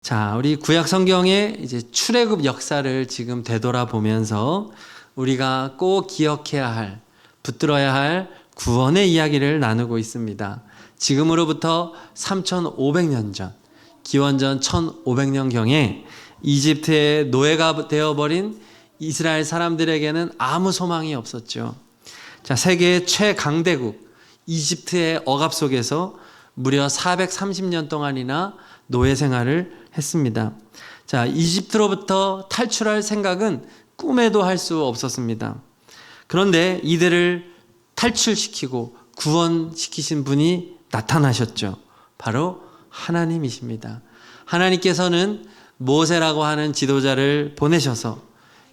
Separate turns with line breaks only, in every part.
자, 우리 구약 성경의 이제 출애굽 역사를 지금 되돌아보면서 우리가 꼭 기억해야 할, 붙들어야 할 구원의 이야기를 나누고 있습니다. 지금으로부터 3,500년 전, 기원전 1,500년경에 이집트의 노예가 되어버린 이스라엘 사람들에게는 아무 소망이 없었죠. 자, 세계의 최강대국 이집트의 억압 속에서 무려 430년 동안이나 노예 생활을 했습니다. 자, 이집트로부터 탈출할 생각은 꿈에도 할 수 없었습니다. 그런데 이들을 탈출시키고 구원시키신 분이 나타나셨죠. 바로 하나님이십니다. 하나님께서는 모세라고 하는 지도자를 보내셔서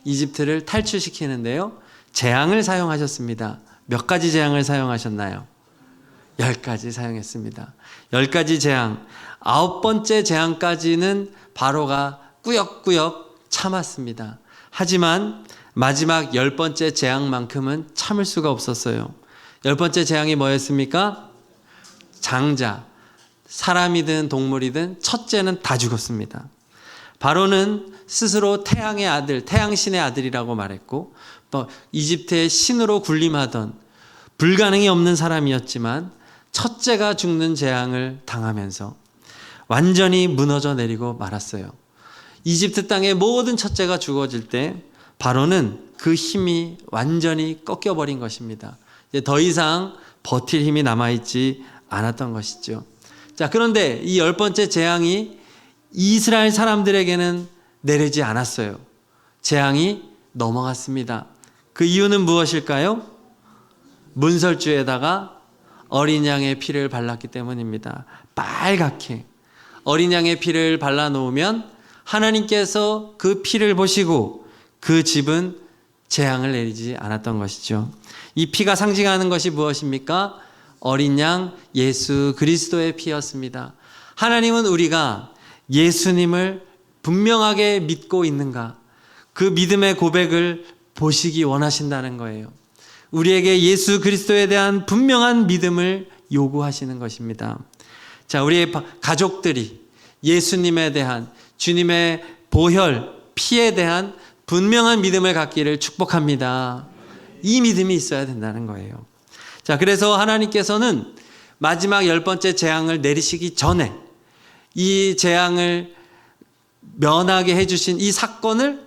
이집트를 탈출시키는데요, 재앙을 사용하셨습니다. 몇 가지 재앙을 사용하셨나요? 10가지 사용했습니다. 10가지 재앙. 9번째 재앙까지는 바로가 꾸역꾸역 참았습니다. 하지만 마지막 10번째 재앙만큼은 참을 수가 없었어요. 10번째 재앙이 뭐였습니까? 장자, 사람이든 동물이든 첫째는 다 죽었습니다. 바로는 스스로 태양의 아들, 태양신의 아들이라고 말했고, 또 이집트의 신으로 군림하던 불가능이 없는 사람이었지만 첫째가 죽는 재앙을 당하면서 완전히 무너져 내리고 말았어요. 이집트 땅의 모든 첫째가 죽어질 때 바로는 그 힘이 완전히 꺾여버린 것입니다. 이제 더 이상 버틸 힘이 남아있지 않았던 것이죠. 자, 그런데 이 10번째 재앙이 이스라엘 사람들에게는 내리지 않았어요. 재앙이 넘어갔습니다. 그 이유는 무엇일까요? 문설주에다가 어린 양의 피를 발랐기 때문입니다. 빨갛게 어린 양의 피를 발라놓으면 하나님께서 그 피를 보시고 그 집은 재앙을 내리지 않았던 것이죠. 이 피가 상징하는 것이 무엇입니까? 어린 양 예수 그리스도의 피였습니다. 하나님은 우리가 예수님을 분명하게 믿고 있는가, 그 믿음의 고백을 보시기 원하신다는 거예요. 우리에게 예수 그리스도에 대한 분명한 믿음을 요구하시는 것입니다. 자, 우리의 가족들이 예수님에 대한, 주님의 보혈, 피에 대한 분명한 믿음을 갖기를 축복합니다. 이 믿음이 있어야 된다는 거예요. 자, 그래서 하나님께서는 마지막 10번째 재앙을 내리시기 전에 이 재앙을 면하게 해주신 이 사건을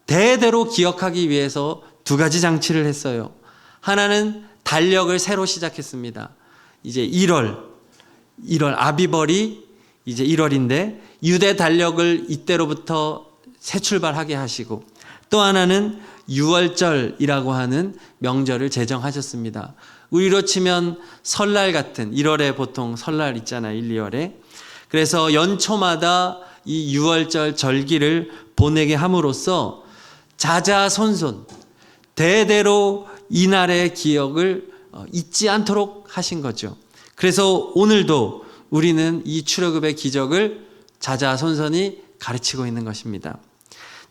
대대로 기억하기 위해서 2가지 장치를 했어요. 하나는 달력을 새로 시작했습니다. 이제 1월 아비벌이 이제 1월인데 유대 달력을 이때로부터 새 출발하게 하시고, 또 하나는 6월절이라고 하는 명절을 제정하셨습니다. 우리로 치면 설날 같은 1월에 보통 설날 있잖아요. 1, 2월에. 그래서 연초마다 이 6월절 절기를 보내게 함으로써 자자손손 대대로 이날의 기억을 잊지 않도록 하신 거죠. 그래서 오늘도 우리는 이 출애굽의 기적을 자자손손이 가르치고 있는 것입니다.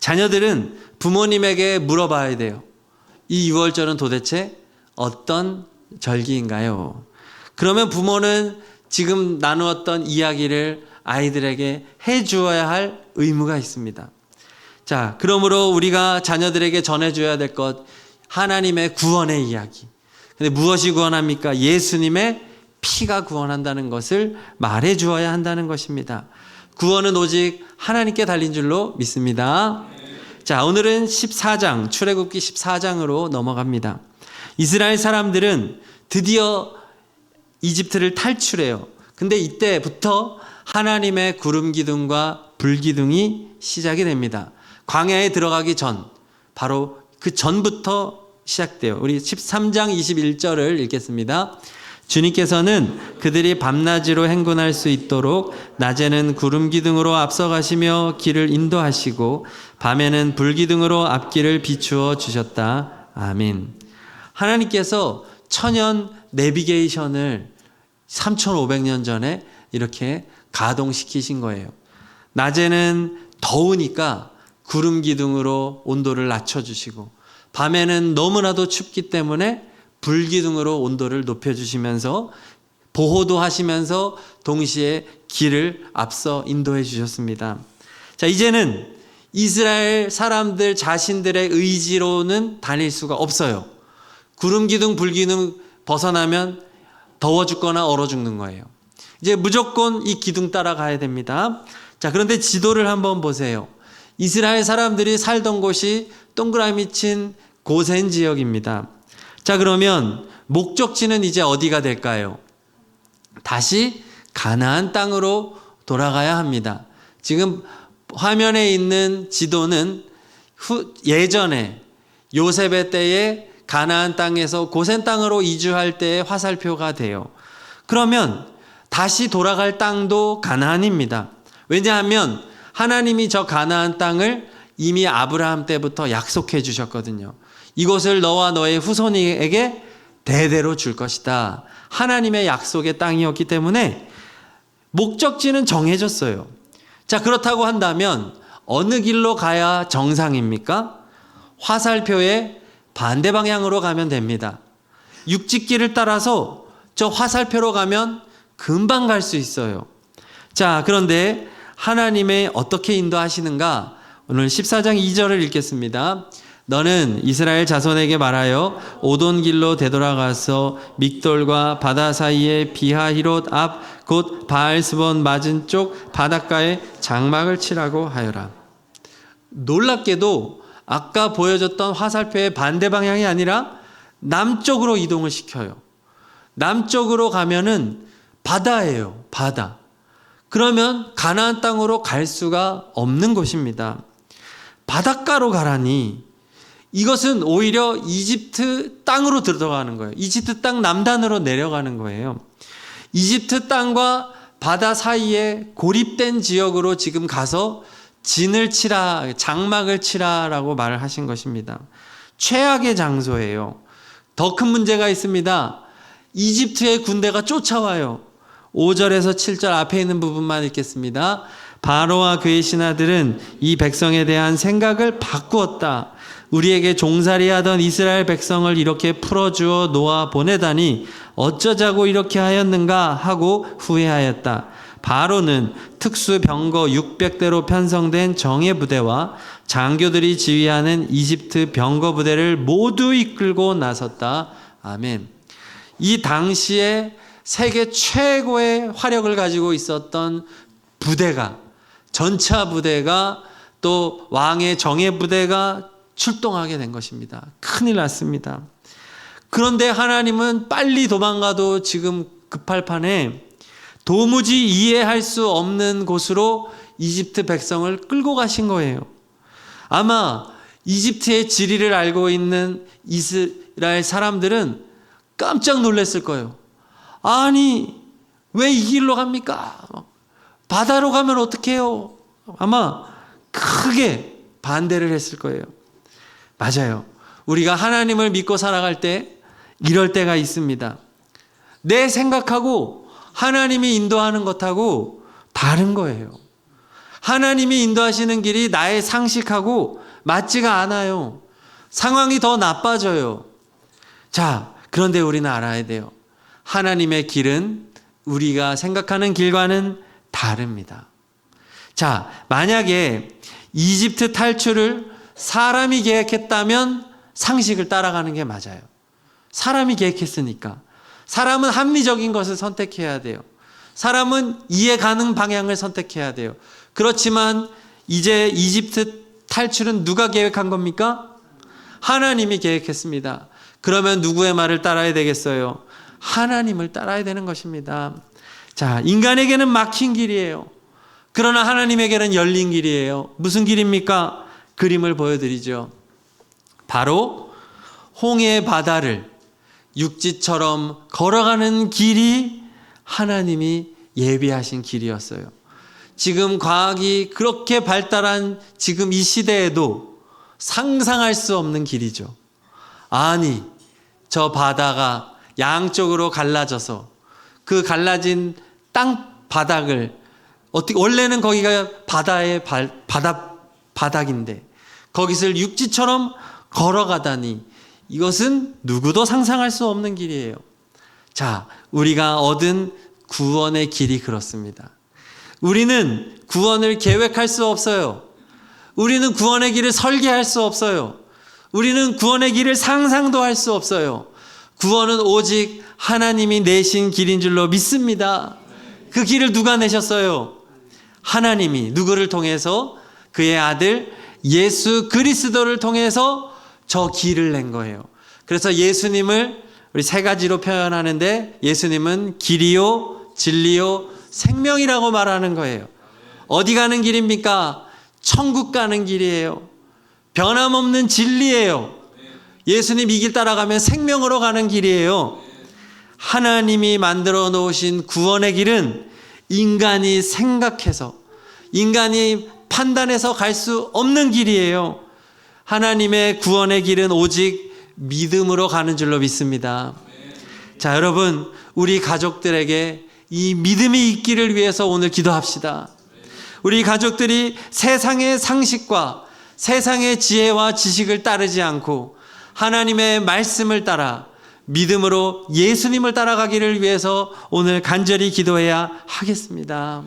자녀들은 부모님에게 물어봐야 돼요. 이 6월절은 도대체 어떤 절기인가요? 그러면 부모는 지금 나누었던 이야기를 아이들에게 해주어야 할 의무가 있습니다. 자, 그러므로 우리가 자녀들에게 전해줘야 될 것, 하나님의 구원의 이야기. 근데 무엇이 구원합니까? 예수님의 피가 구원한다는 것을 말해 주어야 한다는 것입니다. 구원은 오직 하나님께 달린 줄로 믿습니다. 자, 오늘은 14장, 출애굽기 14장으로 넘어갑니다. 이스라엘 사람들은 드디어 이집트를 탈출해요. 근데 이때부터 하나님의 구름 기둥과 불 기둥이 시작이 됩니다. 광야에 들어가기 전, 바로 그 전부터 시작돼요. 우리 13장 21절을 읽겠습니다. 주님께서는 그들이 밤낮으로 행군할 수 있도록 낮에는 구름 기둥으로 앞서가시며 길을 인도하시고 밤에는 불 기둥으로 앞길을 비추어 주셨다. 아멘. 하나님께서 천연 내비게이션을 3,500년 전에 이렇게 가동시키신 거예요. 낮에는 더우니까 구름 기둥으로 온도를 낮춰주시고, 밤에는 너무나도 춥기 때문에 불 기둥으로 온도를 높여주시면서 보호도 하시면서 동시에 길을 앞서 인도해 주셨습니다. 자, 이제는 이스라엘 사람들 자신들의 의지로는 다닐 수가 없어요. 구름 기둥 불 기둥 벗어나면 더워 죽거나 얼어 죽는 거예요. 이제 무조건 이 기둥 따라가야 됩니다. 자, 그런데 지도를 한번 보세요. 이스라엘 사람들이 살던 곳이 동그라미 친 고센 지역입니다. 자, 그러면 목적지는 이제 어디가 될까요? 다시 가나안 땅으로 돌아가야 합니다. 지금 화면에 있는 지도는 예전에 요셉의 때에 가나안 땅에서 고센 땅으로 이주할 때의 화살표가 돼요. 그러면 다시 돌아갈 땅도 가나안입니다. 왜냐하면 하나님이 저 가나안 땅을 이미 아브라함 때부터 약속해 주셨거든요. 이곳을 너와 너의 후손에게 대대로 줄 것이다. 하나님의 약속의 땅이었기 때문에 목적지는 정해졌어요. 자, 그렇다고 한다면 어느 길로 가야 정상입니까? 화살표의 반대 방향으로 가면 됩니다. 육직길을 따라서 저 화살표로 가면 금방 갈 수 있어요. 자, 그런데 하나님의 어떻게 인도하시는가? 오늘 14장 2절을 읽겠습니다. 너는 이스라엘 자손에게 말하여 오돈 길로 되돌아가서 믹돌과 바다 사이에 비하히롯 앞 곧 바알스본 맞은 쪽 바닷가에 장막을 치라고 하여라. 놀랍게도 아까 보여줬던 화살표의 반대 방향이 아니라 남쪽으로 이동을 시켜요. 남쪽으로 가면은 바다예요. 바다. 그러면 가나안 땅으로 갈 수가 없는 곳입니다. 바닷가로 가라니 이것은 오히려 이집트 땅으로 들어가는 거예요. 이집트 땅 남단으로 내려가는 거예요. 이집트 땅과 바다 사이에 고립된 지역으로 지금 가서 진을 치라, 장막을 치라라고 말을 하신 것입니다. 최악의 장소예요. 더 큰 문제가 있습니다. 이집트의 군대가 쫓아와요. 5절에서 7절 앞에 있는 부분만 읽겠습니다. 바로와 그의 신하들은 이 백성에 대한 생각을 바꾸었다. 우리에게 종살이하던 이스라엘 백성을 이렇게 풀어주어 놓아 보내다니 어쩌자고 이렇게 하였는가 하고 후회하였다. 바로는 특수 병거 600대로 편성된 정예 부대와 장교들이 지휘하는 이집트 병거 부대를 모두 이끌고 나섰다. 아멘. 이 당시에 세계 최고의 화력을 가지고 있었던 부대가, 전차 부대가 또 왕의 정예 부대가 출동하게 된 것입니다. 큰일 났습니다. 그런데 하나님은 빨리 도망가도 지금 급할 판에 도무지 이해할 수 없는 곳으로 이집트 백성을 끌고 가신 거예요. 아마 이집트의 지리를 알고 있는 이스라엘 사람들은 깜짝 놀랐을 거예요. 아니, 왜 이 길로 갑니까? 바다로 가면 어떡해요? 아마 크게 반대를 했을 거예요. 맞아요. 우리가 하나님을 믿고 살아갈 때 이럴 때가 있습니다. 내 생각하고 하나님이 인도하는 것하고 다른 거예요. 하나님이 인도하시는 길이 나의 상식하고 맞지가 않아요. 상황이 더 나빠져요. 자, 그런데 우리는 알아야 돼요. 하나님의 길은 우리가 생각하는 길과는 다릅니다. 자, 만약에 이집트 탈출을 사람이 계획했다면 상식을 따라가는 게 맞아요. 사람이 계획했으니까. 사람은 합리적인 것을 선택해야 돼요. 사람은 이해 가는 방향을 선택해야 돼요. 그렇지만 이제 이집트 탈출은 누가 계획한 겁니까? 하나님이 계획했습니다. 그러면 누구의 말을 따라야 되겠어요? 하나님을 따라야 되는 것입니다. 자, 인간에게는 막힌 길이에요. 그러나 하나님에게는 열린 길이에요. 무슨 길입니까? 그림을 보여드리죠. 바로 홍해 바다를 육지처럼 걸어가는 길이 하나님이 예비하신 길이었어요. 지금 과학이 그렇게 발달한 지금 이 시대에도 상상할 수 없는 길이죠. 아니, 저 바다가 양쪽으로 갈라져서 그 갈라진 땅 바닥을 어떻게, 원래는 거기가 바다의 바닥인데 거기를 육지처럼 걸어가다니 이것은 누구도 상상할 수 없는 길이에요. 자, 우리가 얻은 구원의 길이 그렇습니다. 우리는 구원을 계획할 수 없어요. 우리는 구원의 길을 설계할 수 없어요. 우리는 구원의 길을 상상도 할 수 없어요. 구원은 오직 하나님이 내신 길인 줄로 믿습니다. 그 길을 누가 내셨어요? 하나님이. 누구를 통해서? 그의 아들 예수 그리스도를 통해서 저 길을 낸 거예요. 그래서 예수님을 우리 세 가지로 표현하는데, 예수님은 길이요, 진리요, 생명이라고 말하는 거예요. 어디 가는 길입니까? 천국 가는 길이에요. 변함없는 진리예요. 예수님 이 길 따라가면 생명으로 가는 길이에요. 하나님이 만들어 놓으신 구원의 길은 인간이 생각해서, 인간이 판단해서 갈 수 없는 길이에요. 하나님의 구원의 길은 오직 믿음으로 가는 줄로 믿습니다. 자, 여러분, 우리 가족들에게 이 믿음이 있기를 위해서 오늘 기도합시다. 우리 가족들이 세상의 상식과 세상의 지혜와 지식을 따르지 않고 하나님의 말씀을 따라 믿음으로 예수님을 따라가기를 위해서 오늘 간절히 기도해야 하겠습니다.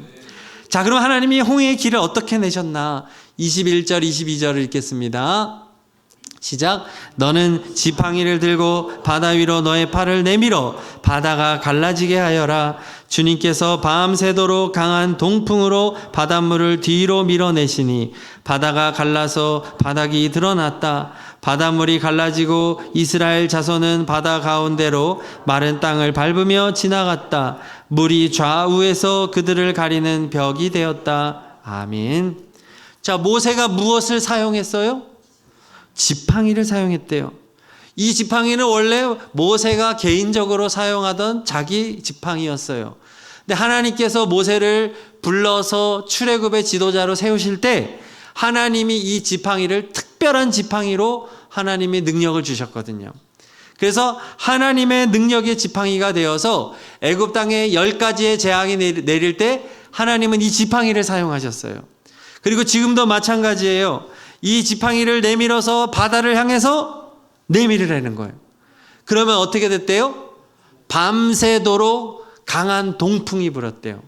자, 그럼 하나님이 홍해의 길을 어떻게 내셨나? 21절, 22절을 읽겠습니다. 시작. 너는 지팡이를 들고 바다 위로 너의 팔을 내밀어 바다가 갈라지게 하여라. 주님께서 밤새도록 강한 동풍으로 바닷물을 뒤로 밀어내시니 바다가 갈라서 바닥이 드러났다. 바닷물이 갈라지고 이스라엘 자손은 바다 가운데로 마른 땅을 밟으며 지나갔다. 물이 좌우에서 그들을 가리는 벽이 되었다. 아멘. 자, 모세가 무엇을 사용했어요? 지팡이를 사용했대요. 이 지팡이는 원래 모세가 개인적으로 사용하던 자기 지팡이였어요. 근데 하나님께서 모세를 불러서 출애굽의 지도자로 세우실 때 하나님이 이 지팡이를 특별한 지팡이로 하나님이 능력을 주셨거든요. 그래서 하나님의 능력의 지팡이가 되어서 애굽 땅에 10가지의 재앙이 내릴 때 하나님은 이 지팡이를 사용하셨어요. 그리고 지금도 마찬가지예요. 이 지팡이를 내밀어서 바다를 향해서 내밀으라는 거예요. 그러면 어떻게 됐대요? 밤새도록 강한 동풍이 불었대요.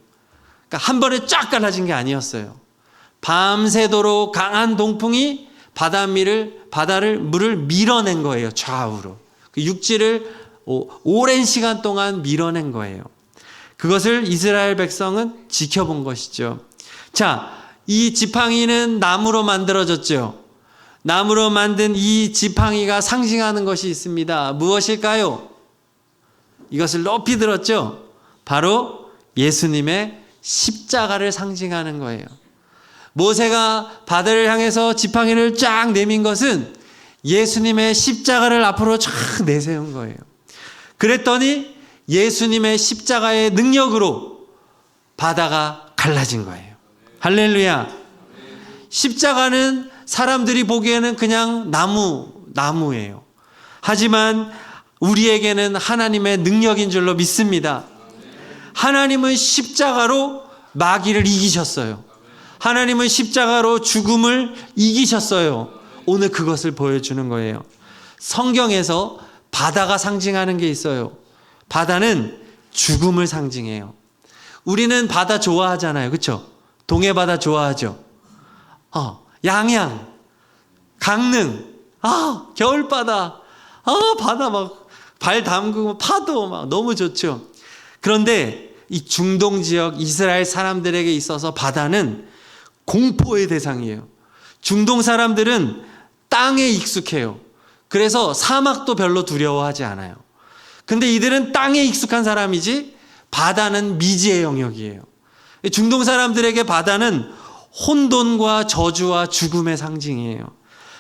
그러니까 한 번에 쫙 갈라진 게 아니었어요. 밤새도록 강한 동풍이 물을 밀어낸 거예요. 좌우로. 그 육지를 오랜 시간 동안 밀어낸 거예요. 그것을 이스라엘 백성은 지켜본 것이죠. 자, 이 지팡이는 나무로 만들어졌죠. 나무로 만든 이 지팡이가 상징하는 것이 있습니다. 무엇일까요? 이것을 높이 들었죠. 바로 예수님의 십자가를 상징하는 거예요. 모세가 바다를 향해서 지팡이를 쫙 내민 것은 예수님의 십자가를 앞으로 쫙 내세운 거예요. 그랬더니 예수님의 십자가의 능력으로 바다가 갈라진 거예요. 할렐루야. 십자가는 사람들이 보기에는 그냥 나무예요. 하지만 우리에게는 하나님의 능력인 줄로 믿습니다. 하나님은 십자가로 마귀를 이기셨어요. 하나님은 십자가로 죽음을 이기셨어요. 오늘 그것을 보여주는 거예요. 성경에서 바다가 상징하는 게 있어요. 바다는 죽음을 상징해요. 우리는 바다 좋아하잖아요. 그렇죠? 동해바다 좋아하죠. 양양, 강릉, 겨울바다, 바다 막 발 담그고 파도 막 너무 좋죠. 그런데 이 중동 지역 이스라엘 사람들에게 있어서 바다는 공포의 대상이에요. 중동 사람들은 땅에 익숙해요. 그래서 사막도 별로 두려워하지 않아요. 근데 이들은 땅에 익숙한 사람이지 바다는 미지의 영역이에요. 중동 사람들에게 바다는 혼돈과 저주와 죽음의 상징이에요.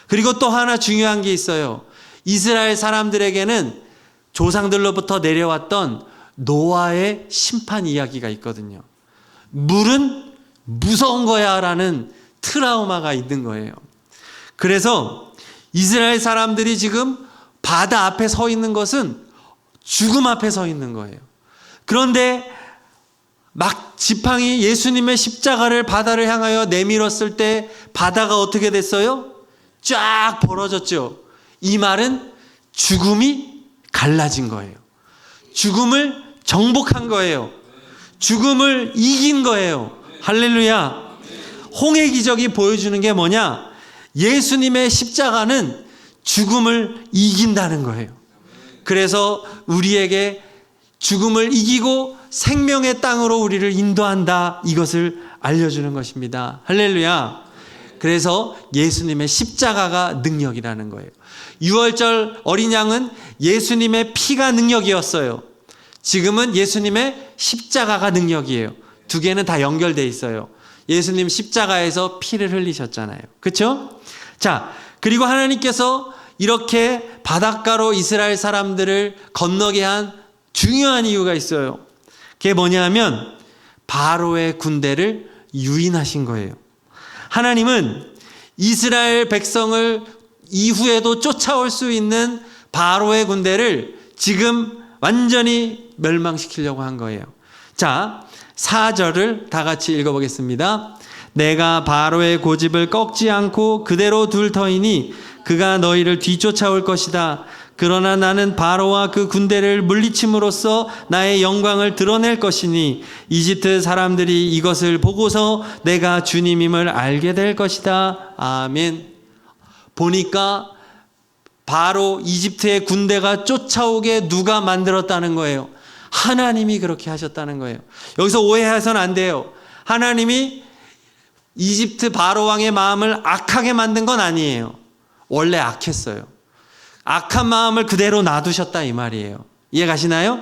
그리고 또 하나 중요한 게 있어요. 이스라엘 사람들에게는 조상들로부터 내려왔던 노아의 심판 이야기가 있거든요. 물은 무서운 거야 라는 트라우마가 있는 거예요. 그래서 이스라엘 사람들이 지금 바다 앞에 서 있는 것은 죽음 앞에 서 있는 거예요. 그런데 막 지팡이 예수님의 십자가를 바다를 향하여 내밀었을 때 바다가 어떻게 됐어요? 쫙 벌어졌죠. 이 말은 죽음이 갈라진 거예요. 죽음을 정복한 거예요. 죽음을 이긴 거예요. 할렐루야. 홍해 기적이 보여주는 게 뭐냐? 예수님의 십자가는 죽음을 이긴다는 거예요. 그래서 우리에게 죽음을 이기고 생명의 땅으로 우리를 인도한다, 이것을 알려주는 것입니다. 할렐루야. 그래서 예수님의 십자가가 능력이라는 거예요. 유월절 어린 양은 예수님의 피가 능력이었어요. 지금은 예수님의 십자가가 능력이에요. 두 개는 다 연결되어 있어요. 예수님 십자가에서 피를 흘리셨잖아요. 그렇죠? 자, 그리고 하나님께서 이렇게 바닷가로 이스라엘 사람들을 건너게 한 중요한 이유가 있어요. 그게 뭐냐면 바로의 군대를 유인하신 거예요. 하나님은 이스라엘 백성을 이후에도 쫓아올 수 있는 바로의 군대를 지금 완전히 멸망시키려고 한 거예요. 자, 4절을 다 같이 읽어보겠습니다. 내가 바로의 고집을 꺾지 않고 그대로 둘 터이니 그가 너희를 뒤쫓아올 것이다. 그러나 나는 바로와 그 군대를 물리침으로써 나의 영광을 드러낼 것이니 이집트 사람들이 이것을 보고서 내가 주님임을 알게 될 것이다. 아멘. 보니까 바로 이집트의 군대가 쫓아오게 누가 만들었다는 거예요? 하나님이 그렇게 하셨다는 거예요. 여기서 오해해서는 안 돼요. 하나님이 이집트 바로 왕의 마음을 악하게 만든 건 아니에요. 원래 악했어요. 악한 마음을 그대로 놔두셨다, 이 말이에요. 이해 가시나요?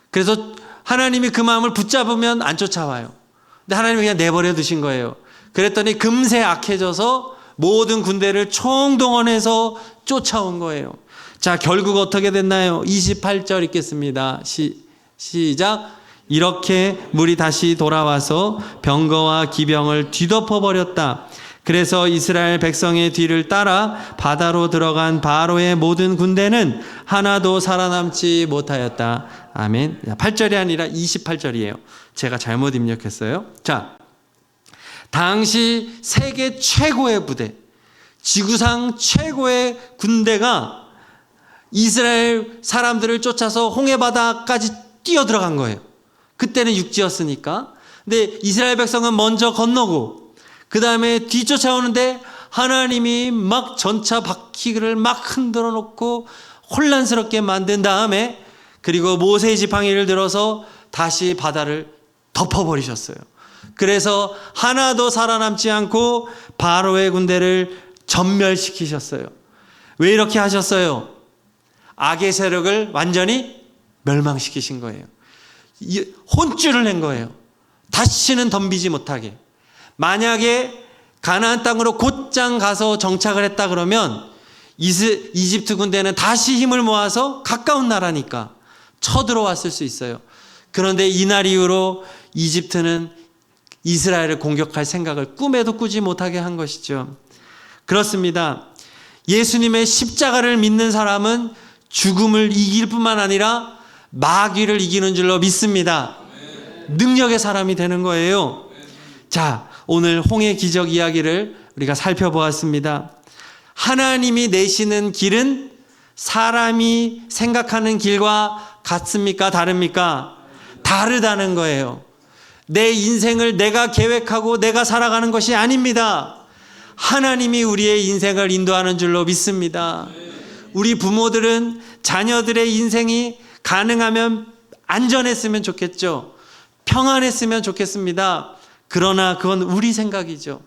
그래서 하나님이 그 마음을 붙잡으면 안 쫓아와요. 근데 하나님이 그냥 내버려 두신 거예요. 그랬더니 금세 악해져서 모든 군대를 총동원해서 쫓아온 거예요. 자, 결국 어떻게 됐나요? 28절 읽겠습니다. 시작. 이렇게 물이 다시 돌아와서 병거와 기병을 뒤덮어 버렸다. 그래서 이스라엘 백성의 뒤를 따라 바다로 들어간 바로의 모든 군대는 하나도 살아남지 못하였다. 아멘. 8절이 아니라 28절이에요. 제가 잘못 입력했어요. 자, 당시 세계 최고의 부대, 지구상 최고의 군대가 이스라엘 사람들을 쫓아서 홍해바다까지 뛰어들어간 거예요. 그때는 육지였으니까. 근데 이스라엘 백성은 먼저 건너고 그 다음에 뒤쫓아오는데 하나님이 막 전차 바퀴를 막 흔들어 놓고 혼란스럽게 만든 다음에 그리고 모세의 지팡이를 들어서 다시 바다를 덮어버리셨어요. 그래서 하나도 살아남지 않고 바로의 군대를 전멸시키셨어요. 왜 이렇게 하셨어요? 악의 세력을 완전히 멸망시키신 거예요. 혼쭐을 낸 거예요. 다시는 덤비지 못하게. 만약에 가나안 땅으로 곧장 가서 정착을 했다 그러면 이집트 군대는 다시 힘을 모아서 가까운 나라니까 쳐들어왔을 수 있어요. 그런데 이날 이후로 이집트는 이스라엘을 공격할 생각을 꿈에도 꾸지 못하게 한 것이죠. 그렇습니다. 예수님의 십자가를 믿는 사람은 죽음을 이길 뿐만 아니라 마귀를 이기는 줄로 믿습니다. 능력의 사람이 되는 거예요. 자, 오늘 홍해 기적 이야기를 우리가 살펴보았습니다. 하나님이 내시는 길은 사람이 생각하는 길과 같습니까? 다릅니까? 다르다는 거예요. 내 인생을 내가 계획하고 내가 살아가는 것이 아닙니다. 하나님이 우리의 인생을 인도하는 줄로 믿습니다. 우리 부모들은 자녀들의 인생이 가능하면 안전했으면 좋겠죠. 평안했으면 좋겠습니다. 그러나 그건 우리 생각이죠.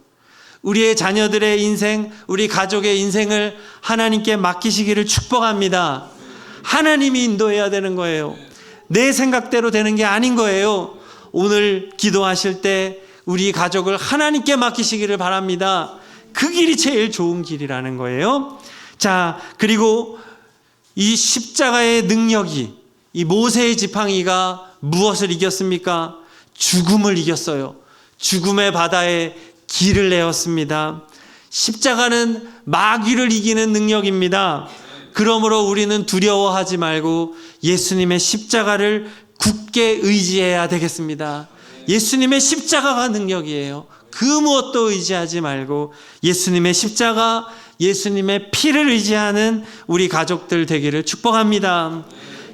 우리의 자녀들의 인생, 우리 가족의 인생을 하나님께 맡기시기를 축복합니다. 하나님이 인도해야 되는 거예요. 내 생각대로 되는 게 아닌 거예요. 오늘 기도하실 때 우리 가족을 하나님께 맡기시기를 바랍니다. 그 길이 제일 좋은 길이라는 거예요. 자, 그리고 이 십자가의 능력이, 이 모세의 지팡이가 무엇을 이겼습니까? 죽음을 이겼어요. 죽음의 바다에 길을 내었습니다. 십자가는 마귀를 이기는 능력입니다. 그러므로 우리는 두려워하지 말고 예수님의 십자가를 굳게 의지해야 되겠습니다. 예수님의 십자가가 능력이에요. 그 무엇도 의지하지 말고 예수님의 십자가, 예수님의 피를 의지하는 우리 가족들 되기를 축복합니다.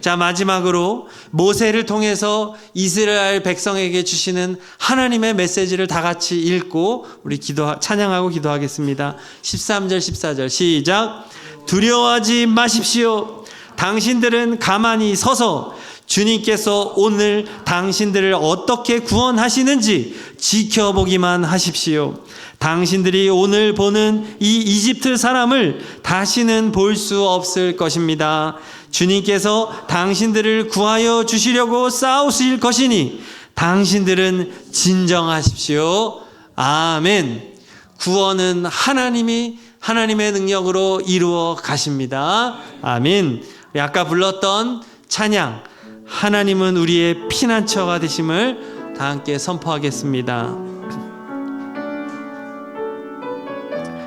자, 마지막으로 모세를 통해서 이스라엘 백성에게 주시는 하나님의 메시지를 다 같이 읽고 우리 찬양하고 기도하겠습니다. 13절 14절 시작. 두려워하지 마십시오. 당신들은 가만히 서서 주님께서 오늘 당신들을 어떻게 구원하시는지 지켜보기만 하십시오. 당신들이 오늘 보는 이 이집트 사람을 다시는 볼 수 없을 것입니다. 주님께서 당신들을 구하여 주시려고 싸우실 것이니 당신들은 진정하십시오. 아멘. 구원은 하나님의 능력으로 이루어 가십니다. 아멘. 아까 불렀던 찬양, 하나님은 우리의 피난처가 되심을 다 함께 선포하겠습니다.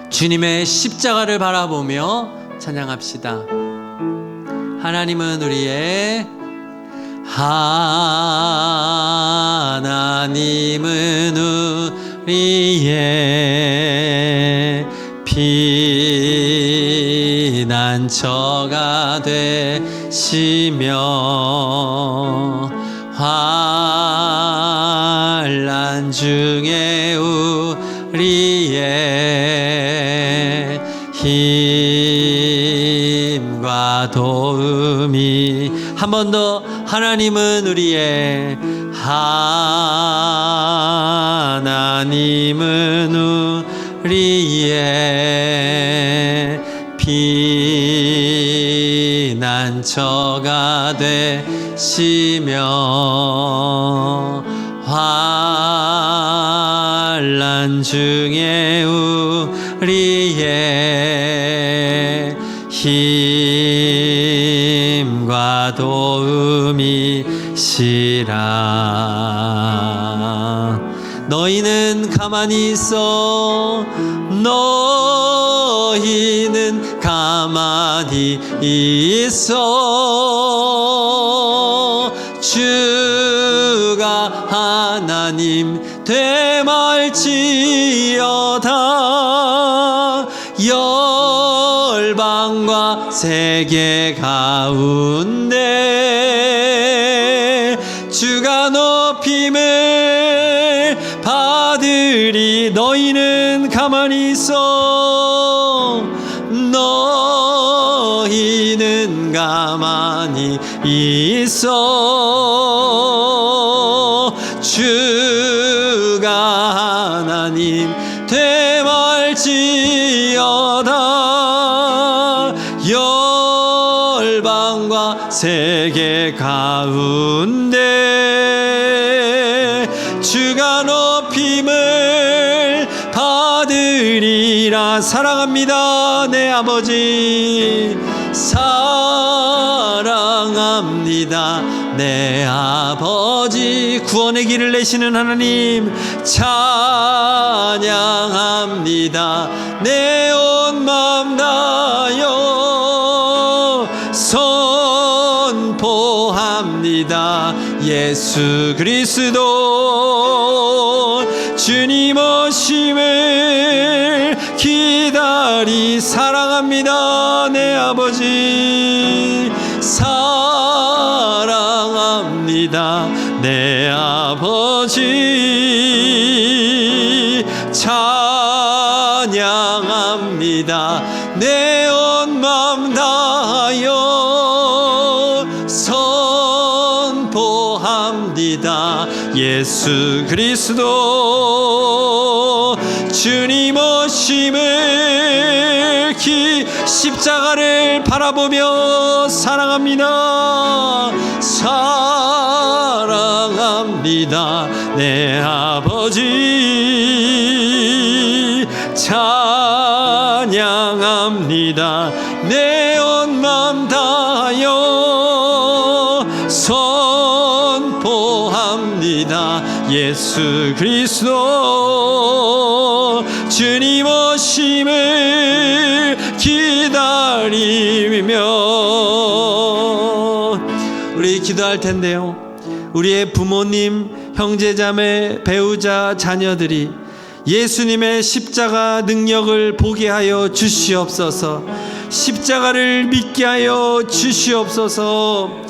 주님의 십자가를 바라보며 찬양합시다. 하나님은 우리의 피난처가 되시며 환난 중에 우리의 힘과 도움이 한 번 더 하나님은 우리의 피난처가 되시며 환난 중에 우리의 힘과 도움이시라. 너희는 가만히 있어. 너희는 가만히 있어. 주가 하나님 되말지어다. 열방과 세계 가운데 주가 높임을 받으리. 너희는 가만히 있어. 너희는 가만히 있어. 주가 하나님 되말지어다. 열방과 세계 가운데 주가 높임을 받으리라. 사랑합니다 내 아버지. 사랑합니다 내 아버지. 구원의 길을 내시는 하나님 찬양합니다. 내 온 마음 다하여 선포합니다. 예수 그리스도 주님 오심을 기다리. 사랑합니다 내 아버지. 사랑합니다 내 아버지. 찬양합니다 내 온 마음 다하여 선포합니다. 예수 그리스도 주님 오심을 십자가를 바라보며 사랑합니다. 사랑합니다 내 아버지. 찬양합니다 내 온 마음 다하여 선포합니다. 예수 그리스도 주님 오심을 기다리며. 우리 기도할 텐데요, 우리의 부모님, 형제자매, 배우자, 자녀들이 예수님의 십자가 능력을 보게 하여 주시옵소서. 십자가를 믿게 하여 주시옵소서.